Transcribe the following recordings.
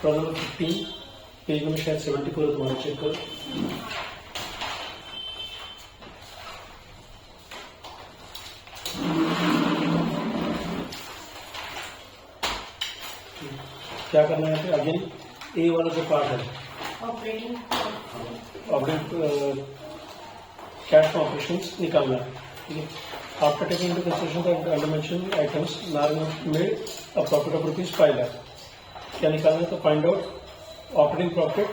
Problem number 15 page number शायद 74 तुम्हारा check करो। क्या करना है? अगेन ए वाला जो पार्ट है ऑपरेटिंग कैश फ्लो ऑपरेशंस निकालना है। ठीक है, after taking into consideration the under mentioned items Narayan made a profit of ₹5 lakh. क्या निकालना है? तो find out operating profit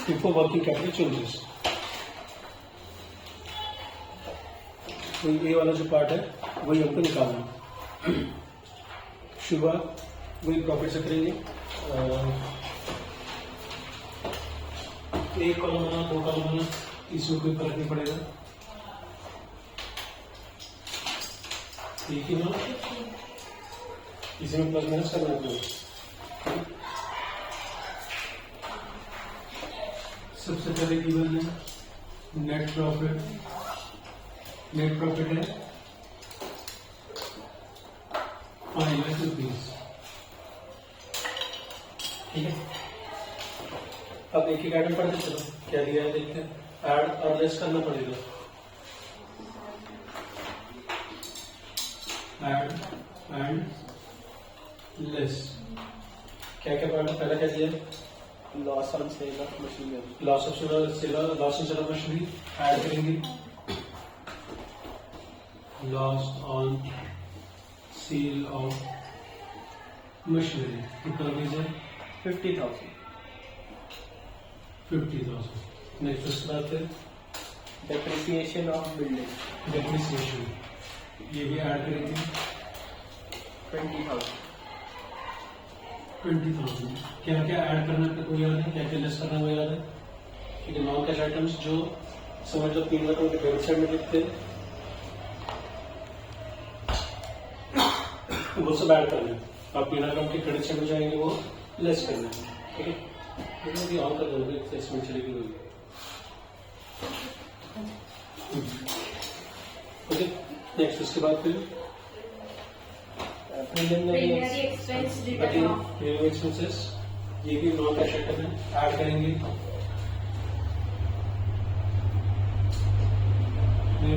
before working capital changes. तो ये वाला जो पार्ट है वही हमको निकालना है। शुरुआत वही प्रॉफिट से करेंगे। एक कॉलम बना, दो कॉलम बना, इसमें कोई फर्क नहीं पड़ेगा। ठीक है ना, इसमें प्लस माइनस करना है। सबसे पहले गिवन है नेट प्रॉफिट। नेट प्रॉफिट है 5 लाख रुपीज। ठीक है, अब एक एक आइटम पढ़ते चलो क्या दिया है देखते हैं। ऐड और लेस करना पड़ेगा। ऐड एंड लेस क्या क्या पढ़ना? पहला क्या दिया? Loss on sale of machinery. Loss of sale of machinery add करेंगे। Loss on sale of machinery कितना है? 50,000। 50,000। नेक्स्ट उसके बाद फिर डेप्रिसिएशन ऑफ बिल्डिंग डेप्रिसिएशन ये भी ऐड करेंगे। 20,000। 20,000 क्या क्या ऐड करना है? कोई याद है? क्या क्या लेस करना है? वो याद है? ठीक है, नॉन कैश आइटम्स जो समझ लो 3 लाख के डेबिट साइड में लिखते हैं वो सब ऐड करना है। आप 3 लाख के क्रेडिट साइड में जाएंगे वो लेस करना है। ठीक है, भी ऑन कर दोगे इसमें चलेगी हुई। ओके, नेक्स्ट उसके बाद फिर preliminary expense return of expenses ये भी नॉन कैश आइटम है, ऐड करेंगे।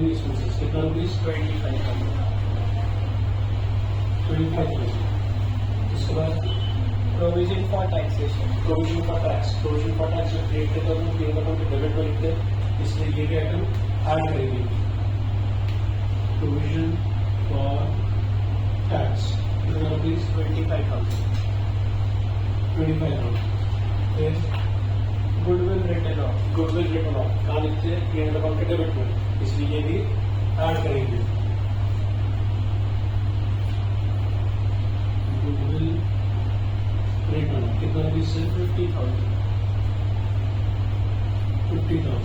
एक्सपेंसेस कितना रुपीज? 25,000। उसके बाद provision for taxation. Provision for tax जो क्रिएट करते हैं पी अकाउंट के डेबिट में लिखते हैं, इसलिए ये भी आइटम ऐड करेंगे। प्रोविजन फॉर टैक्स कितना रुपीज? 25,000। 25,000। फिर गुडविल रिटर्न ऑफ। कहाँ लिखते हैं? पी अकाउंट के डेबिट में, इसलिए ये भी ऐड करेंगे। गुडविल रिटर्न कितना रुपीज से? 50,000। 50,000।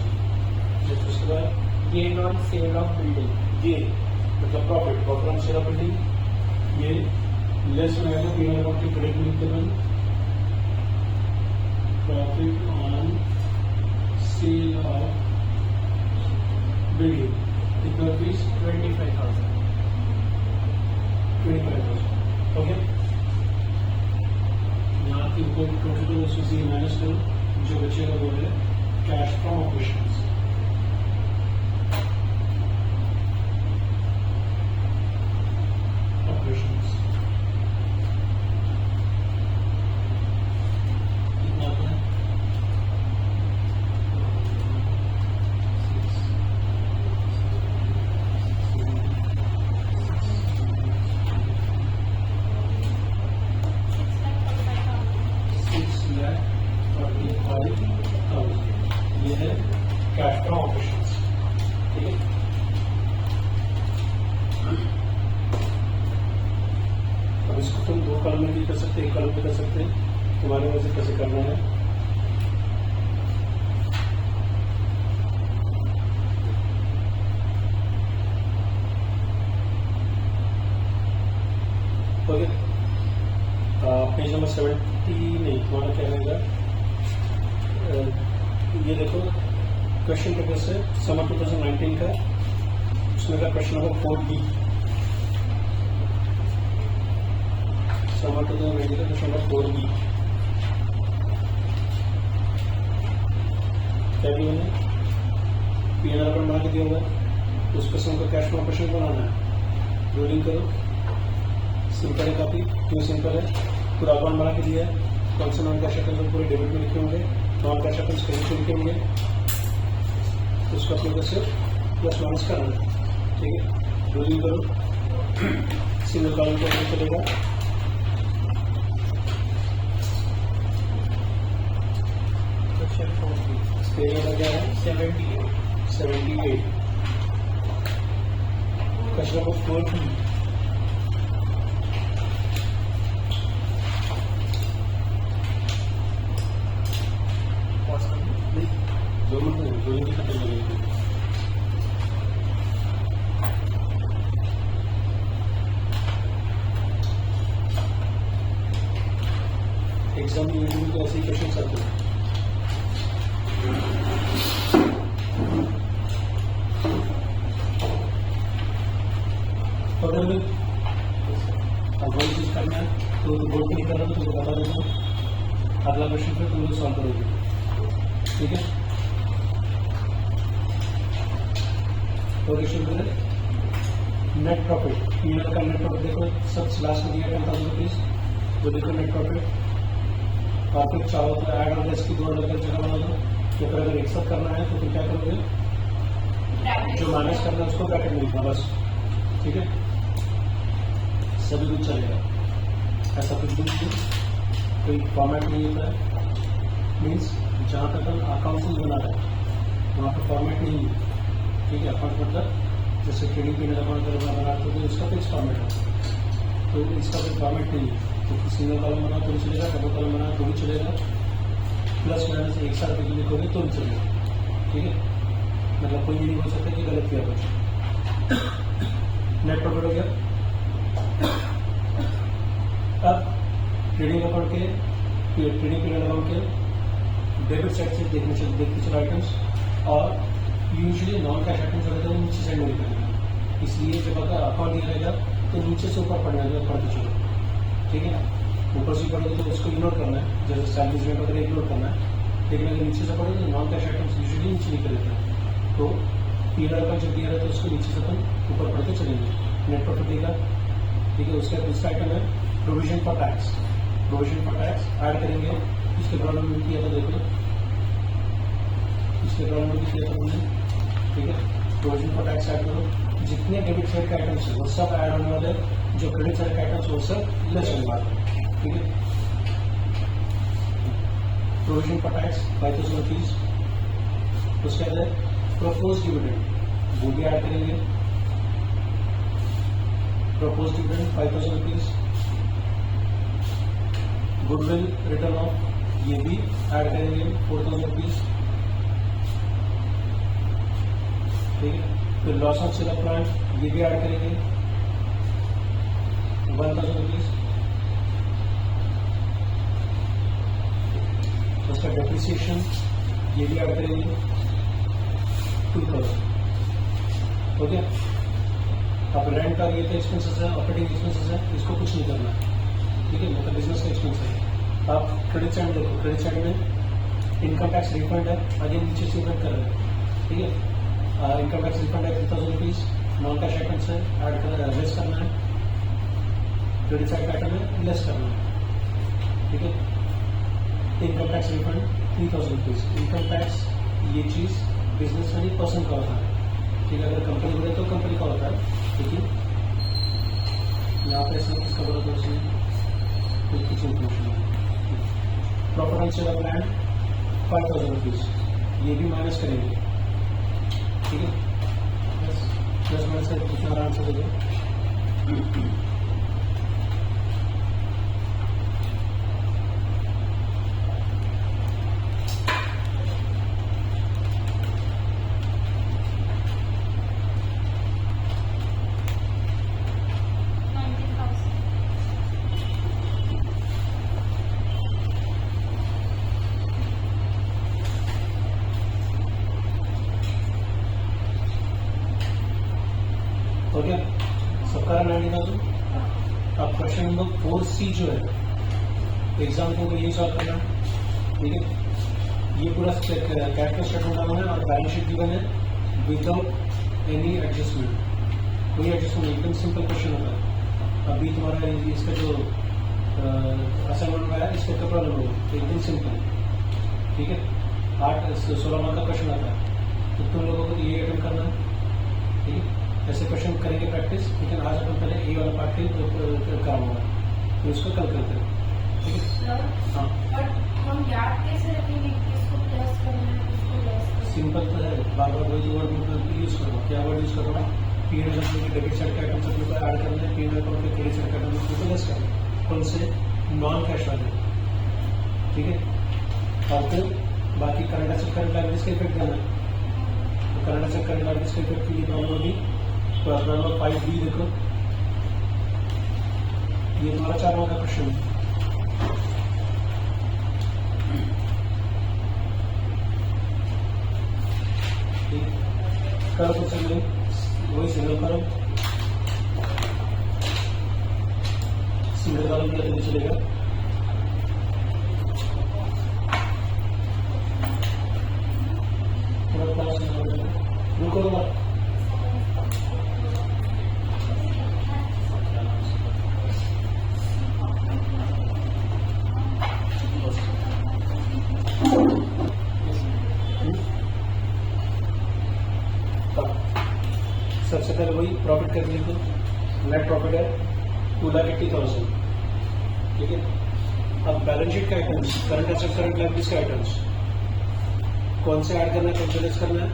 उसके बाद gain on sale of building. ये मतलब profit on sale of building ये लेस हो जाएगा। पी अकाउंट के क्रेडिट में लिखते हैं profit on sale of building कितना रुपीज? 25,000। 25,000। ओके, यहाँ की टोटल उसमें से माइनस करो, जो बचेगा वो है कैश फ्रॉम ऑपरेशंस। कितना आता है? 6,45,000 ये है कैश फ्रॉम ऑपरेशंस। ठीक है, अब इसको तुम 2 कॉलम में भी कर सकते हैं, 1 कॉलम में कर सकते हैं, तुम्हारे वजह से कैसे करना है। ओके, पेज नंबर 70 नहीं, तुम्हारा क्या रहेगा? ये देखो क्वेश्चन पेपर से समर 2019 का, उसमें का क्वेश्चन नंबर 4B। समर 2019 का क्वेश्चन नंबर 4B। क्या भी मैंने P&L अकाउंट बना के दिया हुआ है, उस पर से उनका कैश फ्लो ऑपरेशन बनाना है। रोलिंग करो, सिंपल है काफी, क्यों सिंपल है, पूरा अकाउंट बना के दिया है, कौन से नॉन कैश अकाउंट पूरे डेबिट में लिखे होंगे, नॉन कैश अकाउंट क्रेडिट में लिखे होंगे, तो उसको अपने से प्लस माइनस करना है। ठीक है, रोलिंग करो, सिंगल कॉलम को चलेगा, Section 40. स्टेज का क्या है 78. 78, question number 4 What's the name? दो मिनट दो मिनट खत्म करेंगे। एग्जाम में यूजुअली तो ऐसे ही क्वेश्चन आते हैं। अगर अब वही चीज करना है तो बोर्ड पे नहीं कर रहा तो बता देता हूँ, अगला क्वेश्चन पे तुम लोग सॉल्व करोगे। ठीक है, तो क्वेश्चन करें नेट प्रॉफिट, P&L का नेट प्रॉफिट देखो, सब लास्ट में दिया 10,000 रुपीज, वो देखो नेट प्रॉफिट, और फिर चाहो तो ऐड और लेस की दो अलग अलग जगह बना दो, या फिर अगर एक साथ करना है तो तुम क्या करोगे, जो माइनस करना है उसको ब्रैकेट में लिखना बस। ठीक है, सभी कुछ चलेगा, ऐसा कुछ भी कोई फॉर्मेट नहीं होता है, मीन्स जहाँ तक हम अकाउंट बना रहे हैं वहाँ पर फॉर्मेट नहीं है। ठीक है, अकाउंट मतलब जैसे ट्रेडिंग पीरियड अकाउंट बनाते हो उसका फिक्स फॉर्मेट है, तो इसका कोई फॉर्मेट नहीं है, तो सिंगल कॉलम बना तो भी चलेगा, डबल कॉलम बना तो भी चलेगा, प्लस माइनस एक साथ लिखोगे तो भी चलेगा। ठीक है, मतलब कोई ये नहीं बोल सकता कि गलत किया कुछ। नेट प्रॉफिट हो गया। अब ट्रेडिंग अकाउंट के ट्रेडिंग पीरियड अकाउंट के डेबिट साइड से देखते चलो आइटम्स, और यूजुअली नॉन कैश आइटम्स रहते हैं नीचे साइड में लिखेंगे, इसलिए जब अगर अकाउंट दिया रहेगा तो नीचे से ऊपर पढ़ते चलो। ठीक है, ऊपर से पढ़ोगे तो उसको इग्नोर करना है, जैसे सैलरीज में वगैरह इग्नोर करना है, लेकिन अगर नीचे से पढ़ोगे तो नॉन कैश आइटम्स यूजुअली नीचे लिखे रहते हैं, तो P&L का जब दिया रहता है तो उसको नीचे से अपन ऊपर पढ़ते चलेंगे। नेट प्रॉफिट देगा। ठीक है, उसका दूसरा आइटम है provision for tax, provision for tax add करेंगे, इसके प्रॉब्लम में किया था देखो, इसके प्रॉब्लम में किया था हमने। ठीक है, प्रोविजन फॉर टैक्स ऐड करो, जितने डेबिट साइड के आइटम्स है वो सब ऐड होने वाले, जो क्रेडिट साइड के आइटम्स वो सब लेस होने वाले। ठीक है, प्रोविजन फॉर टैक्स 5,000 रुपीज, उसके अंदर प्रपोज डिविडेंड वो भी ऐड करेंगे, propose dividend 5,000 rupees, goodwill written off ये भी ऐड करेंगे 4,000 रुपीज। ठीक है, फिर loss of sale of plant ये भी ऐड करेंगे 1,000 रुपीज, उसका डेप्रिसिएशन ये भी ऐड करेंगे 2,000। हो गया, अब रेंट का ये तो एक्सपेंसेस है, ऑपरेटिंग एक्सपेंसेस है, इसको कुछ नहीं करना है। ठीक है, मतलब बिजनेस का एक्सपेंस है। आप क्रेडिट साइड देखो, क्रेडिट साइड में इनकम टैक्स रिफंड है, आगे नीचे से इन्वेट कर रहे हैं। ठीक है, इनकम टैक्स रिफंड है 3,000 रुपीज, नॉन कैश आइटम्स है ऐड कर लेस करना है, क्रेडिट साइड का आइटम है लेस करना है। ठीक है, income tax refund 3,000 rupees, income tax ये चीज बिजनेस यानी पर्सन का होता है। ठीक है, अगर कंपनी बोले तो कंपनी का होता है, लेकिन यहाँ पे ऐसा किसका बोला तो उसमें कुछ इन्फॉर्मेशन है। Profit on sale of land 5,000 rupees, ये भी माइनस करेंगे। ठीक है, प्लस माइनस का कितना आराम से देगा। हो गया सबका 90,000। अब क्वेश्चन नंबर 4C जो है एग्जाम को यही सॉल्व करना है। ठीक है, ये पूरा कैश फ्लो स्टेटमेंट डालना है और बैलेंस शीट गिवन है विदाउट एनी एडजस्टमेंट, कोई एडजस्टमेंट, एकदम सिंपल क्वेश्चन होता है। अभी तुम्हारा इसका जो असाइनमेंट में है इसका क्या प्रॉब्लम होगा, तो एकदम सिंपल, ठीक है। 8-16 मार्क का क्वेश्चन आता है, तो तुम लोगों को ये अटेम्प्ट करना है, ठीक है। ऐसे क्वेश्चन करेंगे प्रैक्टिस, लेकिन आज अपन पहले ए वाला पार्ट के काम होगा, तो इसको कल करते हैं, ठीक है। सर, हाँ बट हम याद कैसे रखेंगे कि इसको प्लस करना है, इसको लेस करना है? सिंपल तो है, बार बार वही वर्ड यूज करो। क्या वर्ड यूज करो? पीएनएल अकाउंट के डेबिट साइड के आइटम्स अपने ऊपर ऐड करना है, पीएनएल अकाउंट के क्रेडिट साइड के आइटम्स अपने ऊपर लेस करना है। कौन से? नॉन कैश वाले, ठीक है। और फिर बाकी करंट एसेट करंट लायबिलिटीज का इफेक्ट देना है। तो करंट एसेट करंट लायबिलिटीज का इफेक्ट के लिए प्रॉब्लम होगी, तो नंबर 5B देखो, ये तुम्हारा 4 मार्क का क्वेश्चन है। करो कुछ नहीं, वही सिंगल करो, सिंगल कॉलम किया तो चलेगा। रुको सबसे पहले वही प्रॉफिट कर लिखो, नेट प्रॉफिट है 2,80,000, ठीक है। अब बैलेंस शीट के items, current asset current liabilities के आइटम्स कौन से ऐड करना है, कौन से लेस करना है।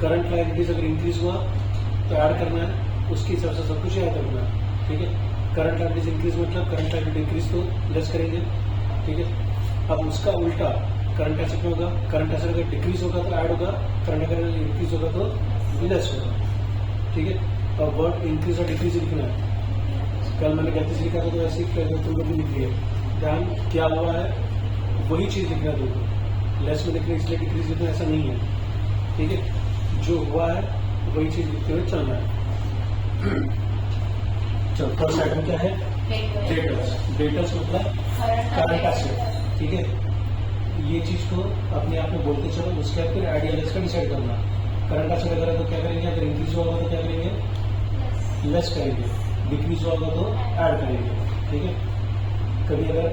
करंट लायबिलिटीज अगर इंक्रीज हुआ तो ऐड करना है, उसके हिसाब से सब कुछ ऐड करना है, ठीक है। करंट लायबिलिटीज इंक्रीज मतलब करंट लायबिलिटी इंक्रीज तो लेस करेंगे, ठीक है। अब उसका उल्टा करंट एसेट में होगा, करंट एसेट अगर डिक्रीज होगा तो ऐड होगा, करंट अगर इंक्रीज होगा तो लेस होगा, ठीक है। और वर्ड इंक्रीज और डिक्रीज लिखना है। कल मैंने गलती से लिखा था तो ऐसे ही तुम लोग भी लिख लिया, ध्यान क्या हुआ है वही चीज लिखना है तुमको, लेस में लिखना इसलिए डिक्रीज लिखना ऐसा नहीं है, ठीक है। जो हुआ है वही चीज लिखते हुए चलना है। चलो फर्स्ट आइटम क्या है? डेटर्स। डेटर्स मतलब करंट एसेट, ठीक है। ये चीज को अपने आप में बोलते चलो, उसके बाद फिर आइडिया लेस का डिसाइड करना। करंट एसेट अगर है तो क्या करेंगे, अगर इंक्रीज हुआ होगा तो क्या करेंगे, लेस करेंगे, डिक्रीज हुआ होगा तो ऐड करेंगे, ठीक है। कभी अगर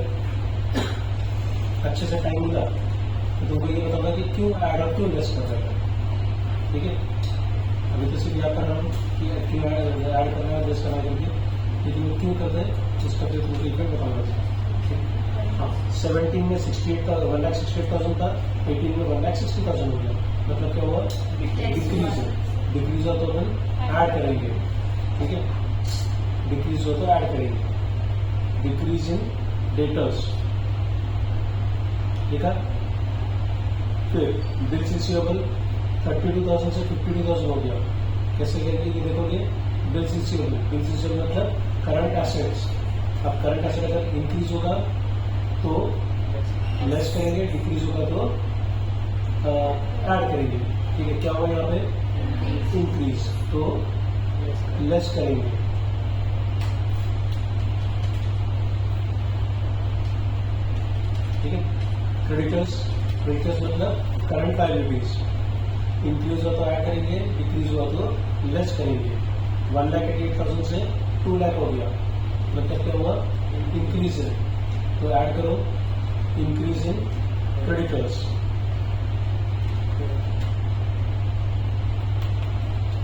अच्छे से टाइम मिला तो तुमको ये बताऊंगा कि क्यों ऐड और क्यों लेस कर रहे हैं, ठीक है। अभी तो सिर्फ याद कर रहा हूँ कि क्यों ऐड करना है लेस करना करके, लेकिन वो क्यों करते हैं इसका फिर तुमको इफेक्ट बताऊंगा। हाँ, 17 में 1,68,000 था, 18 में 1,60,000 हो गया, मतलब क्या हुआ, डिक्रीज है। डिक्रीज हो तो अपन ऐड करेंगे, ठीक है। डिक्रीज हो तो ऐड करेंगे। डिक्रीज इन डेटर्स लिखा। फिर बिल्स रिसीवेबल 32,000 से 52,000 हो गया, कैसे करके ये देखोगे, बिल्स रिसीवेबल, बिल्स रिसीवेबल मतलब करंट एसेट्स। अब करंट एसेट अगर इंक्रीज होगा तो लेस करेंगे, डिक्रीज होगा तो ऐड करेंगे, ठीक है। क्या हुआ यहाँ पे, इंक्रीज, तो लेस करेंगे, ठीक है। क्रेडिटर्स, क्रेडिटर्स मतलब करंट लायबिलिटीज, इंक्रीज हुआ तो ऐड करेंगे, डिक्रीज हुआ तो लेस करेंगे। 1,88,000 से 2 लाख हो गया, मतलब क्या हुआ, इंक्रीज है, तो ऐड करो इंक्रीज इन क्रेडिटर्स,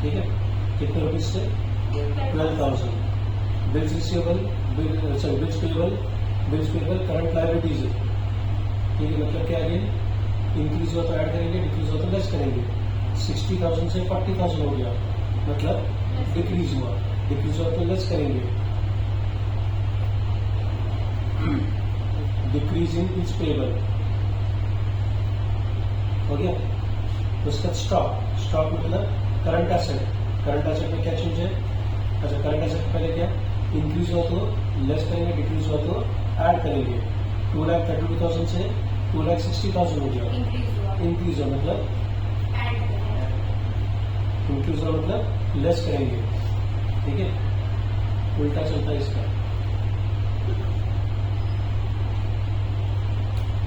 ठीक है। कितने रुपीज से, 12,000। Bills receivable, bills payable current liabilities है, ठीक है। मतलब क्या है, इंक्रीज हुआ तो ऐड करेंगे, डिक्रीज हुआ तो लेस करेंगे। 60,000 से 40,000 हो गया, मतलब डिक्रीज हुआ, डिक्रीज हुआ तो लेस करेंगे। डिक्रीज इन बिल्स पेबल हो गया। उसका स्टॉक, स्टॉक मतलब करंट एसेट, करंट एसेट में क्या चीज है, अच्छा करंट एसेट पहले क्या, इंक्रीज हुआ तो लेस करेंगे, डिक्रीज हुआ तो ऐड करेंगे। 2,32,000 से 2,60,000 हो गया, इंक्रीज हुआ मतलब इंक्रीज हुआ मतलब लेस करेंगे, ठीक है। उल्टा चलता है इसका,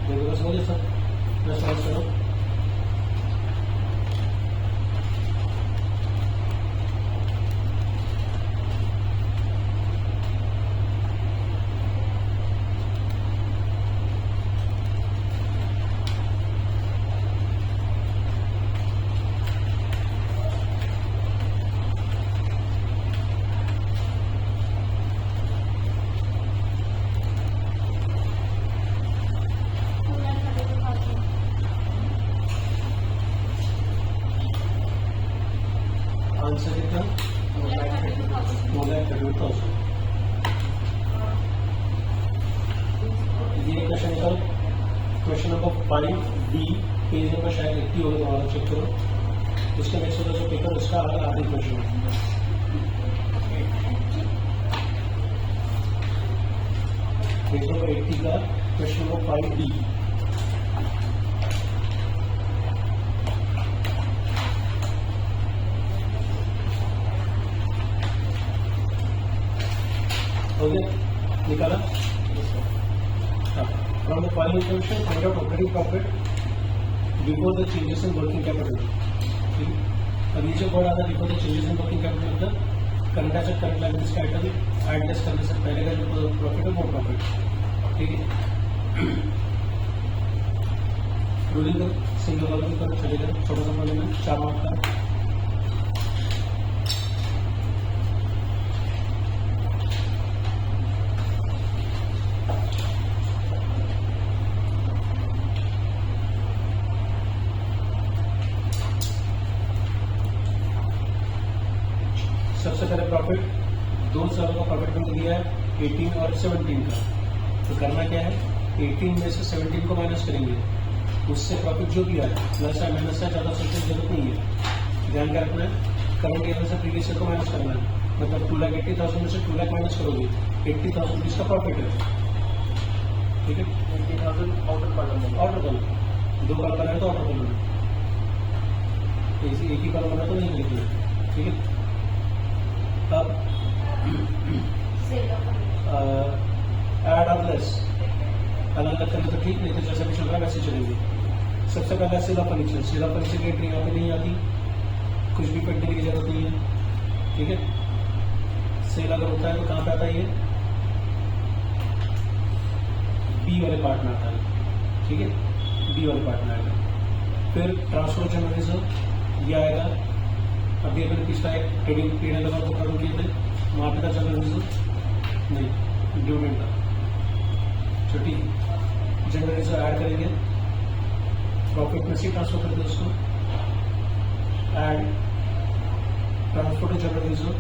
देखो बस मुझे सब प्लस माइनस करो। आंसर कितना? 4,32,000। ये क्वेश्चन का question number 5D page number शायद 80 होगा, तुम्हारा चेक करो। उसके नेक्स्ट होगा जो पेपर, उसका आधी क्वेश्चन पेज नंबर 80 का क्वेश्चन नंबर 5D। हो गया? निकाला? From the following information, find out operating profit before the changes in working capital. ठीक है? अब ये जो वर्ड आता है before the changes in working capital मतलब करंट एसेट करंट लायबिलिटीज का आइटम ऐड लेस करने से पहले का जो प्रॉफिट है वो प्रॉफिट। ठीक है? रूलिंग करो, सिंगल कॉलम करो, चलेगा। छोटा सा कॉलम है 4 मार्क का। सबसे पहले प्रॉफिट 2 सालों का प्रॉफिट हमने दिया है 18 और 17 का। तो करना क्या है, 18 में से 17 को माइनस करेंगे, उससे प्रॉफिट जो भी आए प्लस है माइनस है, ज़्यादा सोचने की जरूरत नहीं है। ध्यान क्या रखना है, करंट ईयर से प्रीवियस ईयर को माइनस करना है। मतलब 2,80,000 में से 2 लाख माइनस करोगे, 80,000 रुपीज का प्रॉफिट है। ठीक है? 80,000 आउटर कॉलम में। ऑर्डर करो, 2 कॉलम बनाए तो ऑर्डर करो, एक ही कॉलम बना तो नहीं लिखना। ठीक है? अब ऐड और लेस अलग अलग करें तो ठीक, नहीं तो जैसे भी चल रहा है वैसे चलेंगे। सबसे पहले सेल ऑफ फर्नीचर की एंट्री यहाँ पे नहीं आती, कुछ भी पेंटिंग की जरूरत नहीं है। ठीक है? सेल अगर होता है तो कहाँ पे आता है, ये बी वाले पार्ट में आता है। ठीक है? बी वाले पार्ट में आएगा। फिर ट्रांसफर जनरल रिजर्व ये आएगा। अभी अपने पिछला एक ट्रेडिंग पीरियड लगा तो खत्म किए थे, वहाँ पे था जनरल रिजर्व नहीं, डिविडेंड था। छोटी जनरल रिजर्व ऐड करेंगे, प्रॉफिट में से ट्रांसफर कर दो उसको, add transfer to general reserve.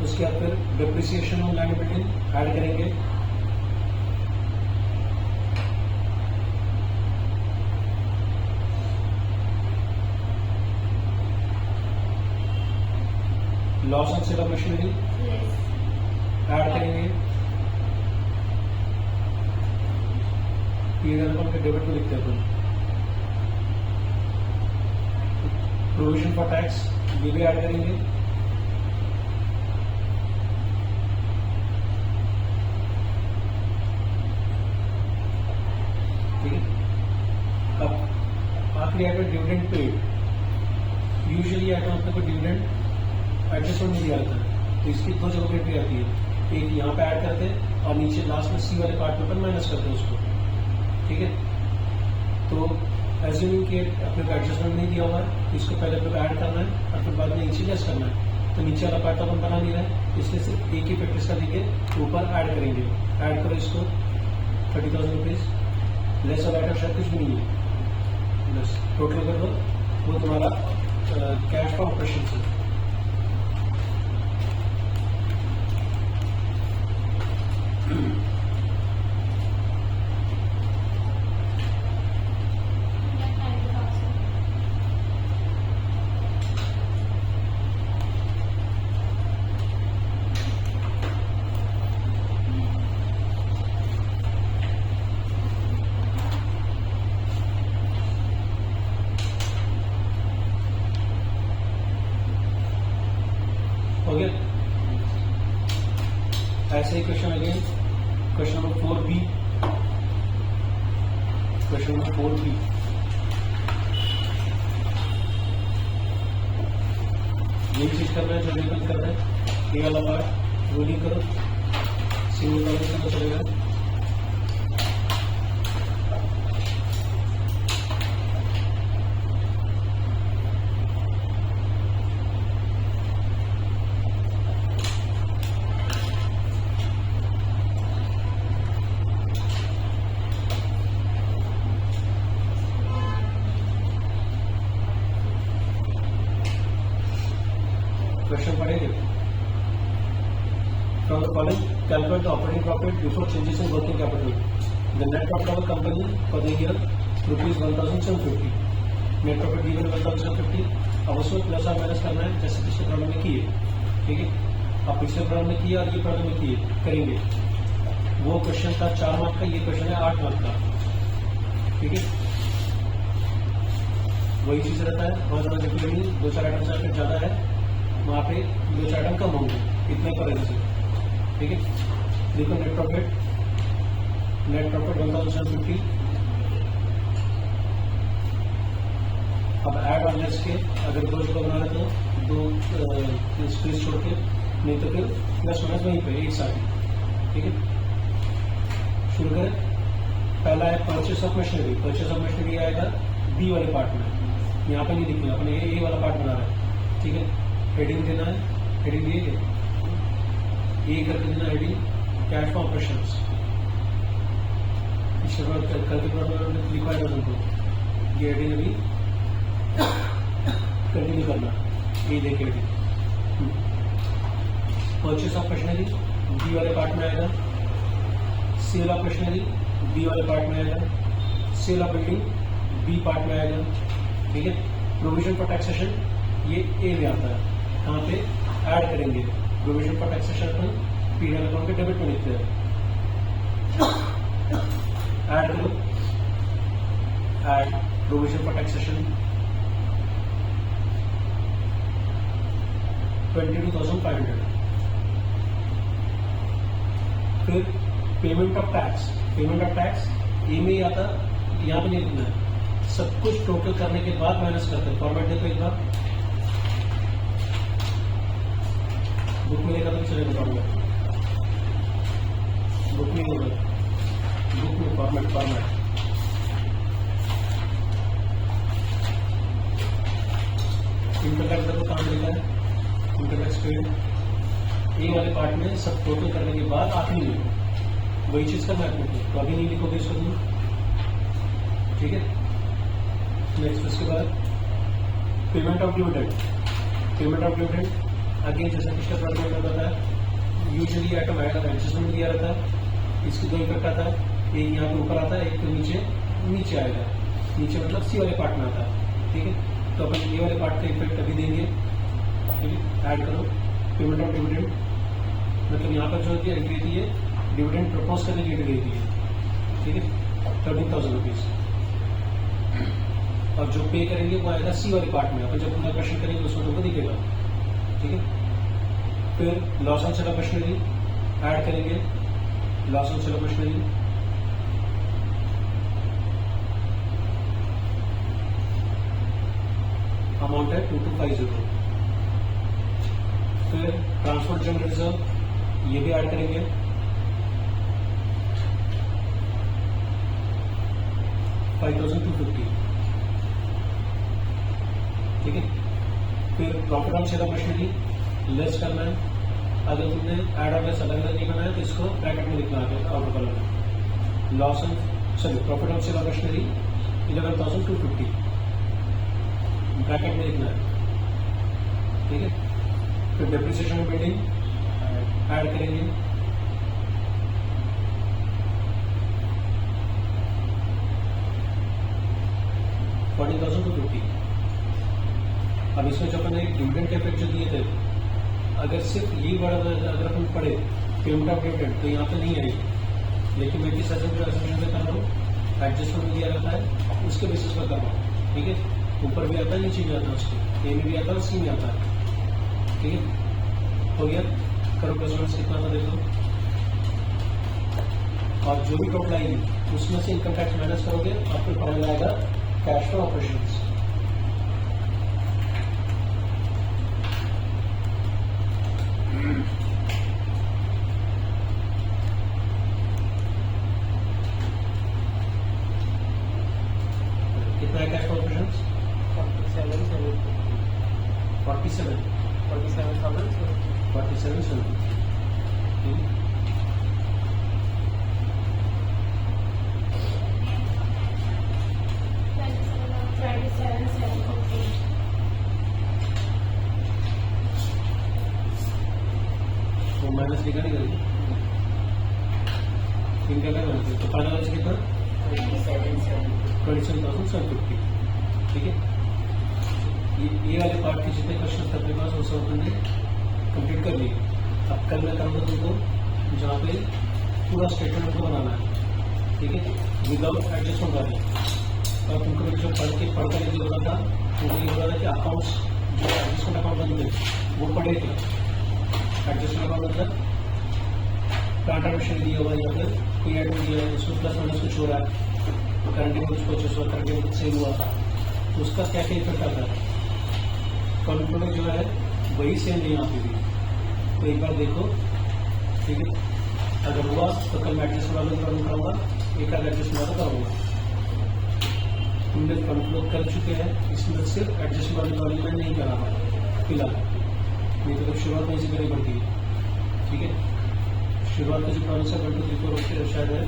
उसके बाद फिर depreciation on land building add करेंगे, loss on sale of machinery add करेंगे, पीरियड के डेबिट में लिखते हैं अपन, प्रोविजन फॉर टैक्स ये भी ऐड करेंगे, ठीक है। अब आखिरी item dividend paid, usually item अपने को डिविडेंड एडजस्टमेंट नहीं दिया जाता है, तो इसकी 2 जगह पे एंट्री आती है, एक यहाँ पे ऐड करते हैं और नीचे लास्ट में सी वाले पार्ट में माइनस करते हैं उसको। ठीक है? तो एज्यूमिंग कि अपने को एडजस्टमेंट नहीं दिया हुआ है, इसको पहले अपने को ऐड करना है और फिर बाद में नीचे लेस करना है। तो नीचे वाला पार्ट तो अपन बना नहीं रहा है, इसलिए सिर्फ एक ही फैक्टर का देके ऊपर ऐड करेंगे। ऐड करो इसको 30,000 रुपीज, लेस और आइटम शायद कुछ भी नहीं है, बस टोटल कर दो, वो तुम्हारा कैश फ्रॉम ऑपरेशन से। हो गया? ऐसे ही question again question number 4B, question number 4B, यही चीज करना है जो लेबल करना है। ए वाला पार्ट रोलिंग करो, सिंगल कॉलम से तो चलेगा। क्वेश्चन पढ़ेंगे। From the following, calculate the operating profit before changes in working capital. The net profit of a company for the year rupees 1,750. Net profit given 1,750. अब उसमें प्लस और minus करना है जैसे पिछले प्रॉब्लम में किए, ठीक है। अब पिछले प्रॉब्लम में किए और ये प्रॉब्लम में किए करेंगे। वो क्वेश्चन था 4 मार्क का, ये क्वेश्चन है 8 मार्क का, ठीक है। वही चीज रहता है, बहुत ज्यादा जरूरी नहीं, 2-4 आइटम से अगर ज्यादा है वहाँ पे 2-4 आइटम कम होंगे, इतने पर है जैसे, ठीक है। देखो नेट प्रॉफिट 1,750। अब ऐड और लेस के अगर दो जगह बना रहे तो दो स्पेस छोड़ के, नहीं तो फिर प्लस माइनस वहीं पे एक साथ, ठीक है। शुरू करें। पहला है purchase of machinery. Purchase of machinery आएगा बी वाले पार्ट में, यहाँ पे नहीं लिखना, अपने ए वाला पार्ट बना रहा है, ठीक है। हेडिंग देना है, हेडिंग दिए ए करके देना हेडिंग कैश फ्रॉम ऑपरेशंस। करके लिखा है तुमको, ये हेडिंग अभी कंटिन्यू करना, ये देखिए heading. Purchase of machinery B वाले पार्ट में आएगा, सेल ऑफ मशीनरी बी वाले पार्ट में आएगा, sale of building B part में आएगा, ठीक है। प्रोविजन फॉर टैक्सेशन ये ए में आता है, कहाँ पे ऐड करेंगे। Provision for taxation upon PDL account के डेबिट में लिखते हैं, ऐड करो, ऐड प्रोविजन फॉर टैक्सेशन 22,500। फिर payment of tax, payment of tax A में ही आता, यहाँ पे नहीं लिखना है, सब कुछ टोटल करने के बाद माइनस करते हैं। फॉर्मेट देखो एक बार, बुक में देखा तो चलेगा, फॉर्मेट बुक में होगा, बुक में फॉर्मेट इनकम टैक्स देखो कहाँ लिखा है, इनकम टैक्स पेड ए वाले पार्ट में सब टोटल करने के बाद आखिरी लिखो, वही चीज करना है। तो अभी नहीं लिखोगे इसको तुम, ठीक है। नेक्स्ट उसके बाद payment of dividend. Payment of dividend again जैसे पिछले प्रॉब्लम में बताया, यूजुअली आइटम आएगा एडजस्टमेंट दिया रहता है, इसकी दो इफेक्ट आता है, एक यहाँ पे ऊपर आता है, एक तो नीचे आएगा, नीचे मतलब सी वाले पार्ट में आता है, ठीक है। तो अपन ए वाले पार्ट का इफेक्ट अभी देंगे, ठीक है। ऐड करो पेमेंट ऑफ डिविडेंड, मतलब यहाँ पर जो एंट्री थी है डिविडेंड प्रपोज करने की एंट्री थी, ठीक है, 13,000 रुपीज। और जो पे करेंगे वो आएगा सी वाले पार्ट में, अपन जब पूरा क्वेश्चन करेंगे उसमें तुमको दिखेगा, ठीक है। फिर loss on sale of machinery add करेंगे, loss on sale of machinery amount है 2250। फिर ट्रांसपोर्ट जनरल रिजर्व ये भी ऐड करेंगे, $5,250, ठीक है। फिर profit on sale of machinery less करना है, अगर तुमने ऐड और लेस अलग अलग नहीं बनाया तो इसको ब्रैकेट में लिखना है आउटर कॉलम में। Loss on profit on sale of machinery 11,250 bracket में लिखना है, ठीक है। फिर डेप्रिसिएशन ऑफ बिल्डिंग ऐड करेंगे, $40,250। अब इसमें जो अपन एक डिविडेंड के इफेक्ट जो दिए थे, अगर सिर्फ ये वर्ड अगर अपन पढ़े पेमेंट ऑफ डिविडेंड तो यहाँ पे नहीं आएगी, लेकिन मैं किस एसम्पशन पे कर रहा हूँ, एडजस्टमेंट दिया रहता है उसके बेसिस पर कर रहा हूँ, ठीक है। ऊपर भी आता है, नीचे भी आता है, उसके ए में भी आता है, सी में आता है, ठीक है। हो गया, करो क्वेश्चन कितना था देखो। और जो भी टोटल आएगी उसमें से इनकम टैक्स माइनस करोगे आपको फाइनल आएगा कैश फ्लो ऑपरेशंस। कितना है कैश फ्लो ऑपरेशंस? 47,000। वो माइनस लिखा नहीं करेगी इनका क्या बनते तो फाइनल आज कितना 27,750। ठीक है, ये वाले पार्ट के जितने क्वेश्चन अपने पास वो सब अपने कंप्लीट कर लिए। अब कल मैं करूँगा तुमको जहाँ पे पूरा स्टेटमेंट को बनाना है, ठीक है, विदाउट एडजस्टमेंट वाले। और तुमको जो पढ़ के लिख रहा था तुमको ये बोला था कि अकाउंट्स जो एडजस्टमेंट अकाउंट बनते वो पढ़े थे। एडजस्टमेंट अकाउंट मतलब ट्रांसफर दिया हुआ या फिर कोई आइटम दिया है उसमें प्लस माइनस कुछ हो रहा है, करंट कुछ परचेस हुआ, करंट सेल हुआ था, तो उसका क्या क्या इफेक्ट आता है। कंट्रोल जो है वही सेम नहीं आती थी, तो एक बार देखो, ठीक है। अगर हुआ तो कल मैं एडजस्टमेंट वाले प्रॉब्लम कराऊंगा, एक आध एडजस्टमेंट वाला कराऊंगा। हमने कंट्रोल कर चुके हैं, इसमें सिर्फ एडजस्टमेंट वाले प्रॉब्लम में नहीं करा पाया फिलहाल, नहीं तो शुरुआत में इसी करनी पड़ती है। ठीक है, शुरुआत में जो प्रॉब्लम है 1 2 3 4 शायद है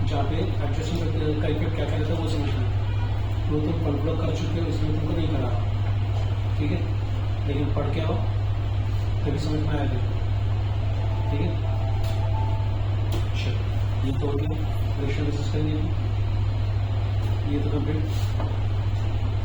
जहाँ पे एडजस्टमेंट का इफेक्ट क्या रहता है वो समझना, तो तुम कंट्रोल कर चुके हो इसलिए तुमको नहीं करा। ठीक है, लेकिन पढ़ के आओ तभी समझ में आएगा। ठीक है, चलो ये तो हो गया, रेशियो डिस्कस करेंगे, ये तो कंप्लीट।